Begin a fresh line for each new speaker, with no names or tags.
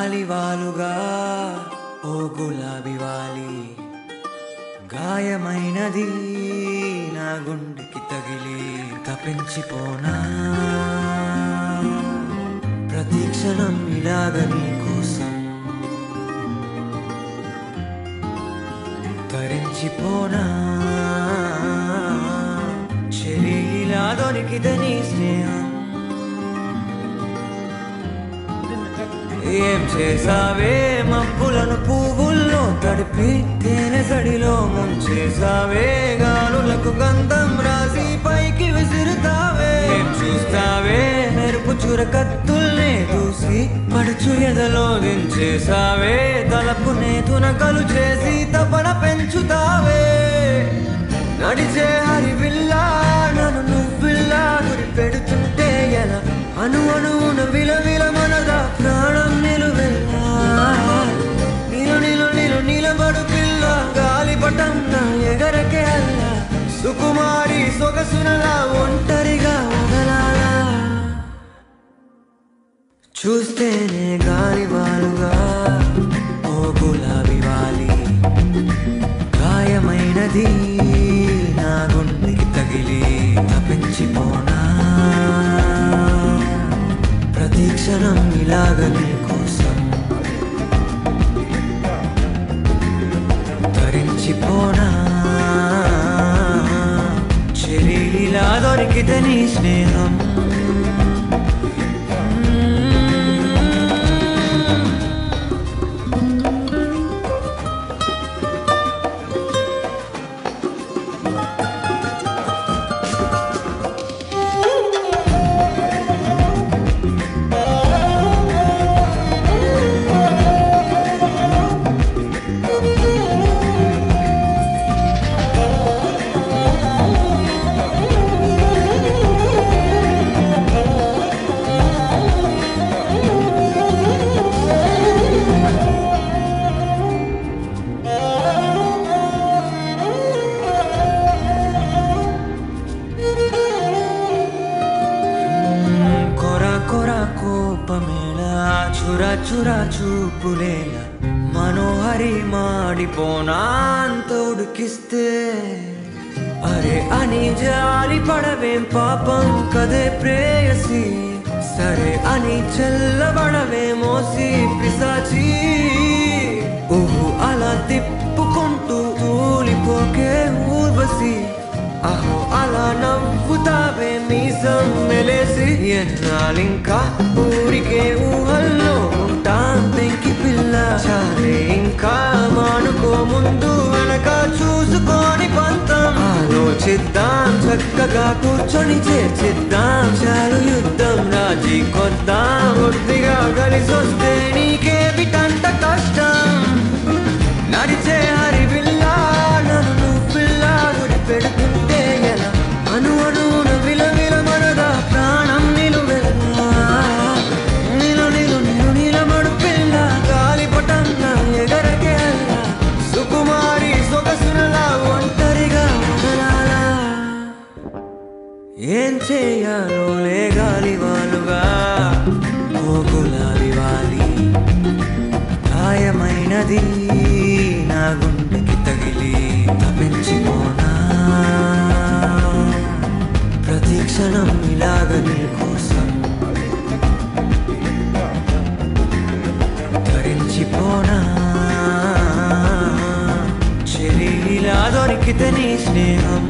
గాలివాలుగా ఓ గులాబీ వాలి గాయమైనది నా గుండెకి తగిలి తప్పించిపోనా ప్రతి క్షణం ఇలాగ నీ కోసం తరించిపోనా చెలి ఇలా దొరికితే నీ స్నేహం ఏం చేసావే మబ్బులను పువ్వుల్లో తడిపి తేనె సడిలో ముంచేసావే గాలులకు గంధం రాసి పైకి విసురుతావే ఏం చూస్తావే మెరుపు చురకత్తుల్నే చూసి పడుచు ఎదలో దించేసావే తలపునే తునకలు చేసి తపన పెంచుతావే నడిచే హరివిల్లా నన్ను నువ్విల్లా గురి పెడుతుంటే ఎలా అను అణువున విలవిల మనదా ప్రాణం నిలువెల్లా నీలు నీలు నీలు నిలబడు పిల్ల గాలిపటం నా ఎగరకే అల్ల సుకుమారి సొగసునలా ఒంటరిగా వదలాలా చూస్తేనే గాలివాలుగా ఓ గులాబీ వాలి గాయమైనది నా గుండెకి తగిలి తప్పించిపోనా ప్రతి క్షణం ఇలాగ నీ కోసం తరించిపోనా చెలి ఇలా దొరికితే నీ స్నేహం చురా చురా చూపులేలా మనోహరి మాడిపోనా అంత ఉడికిస్తే అరే అని జాలి పడవేం పాపం కదే ప్రేయసి సరే అని చల్లబడవే మోసి పిశాచి ఊహు అలా తిప్పుకుంటూ తూలిపోకే ఊర్వశి అహో అలా నవ్వుతావే మీసం మెలేసి ఎన్నాళ్ళింకా ఊరికే ఊహల్లో ఉంటాం పెంకి పిల్ల చాలే ఇంకా మానుకో ముందు వెనక చూసుకొని పంతం ఆలోచిద్దాం చక్కగా కూర్చొని చేర్చిద్దాం చాలు యుద్ధం రాజీ కొద్దాం ఒడ్డిగా కలిసొస్తే నీకే బిటంట కష్టం నడిచే హరివిల్లా నన్ను నువ్విల్లా గురి పెడుతుంటే ఎలా అను అణువున విలవిల మనదా ప్రాణం నిలువెల్లా నిలు నిలు నిలు నిలబడు పిల్ల గాలిపటం నా ఎగరకే అల్ల సుకుమారి సొగసునలా ఒంటరిగా వదలాలా ఏం చేయాలోలే గాలివాలుగా ఓ గులాబీ వాలి గాయమైనది నా గుండెకి తగిలి తప్పించిపోనా ప్రతి క్షణం ఇలాగ నీ కోసం తరించిపోనా చెలి ఇలా దొరికితే నీ స్నేహం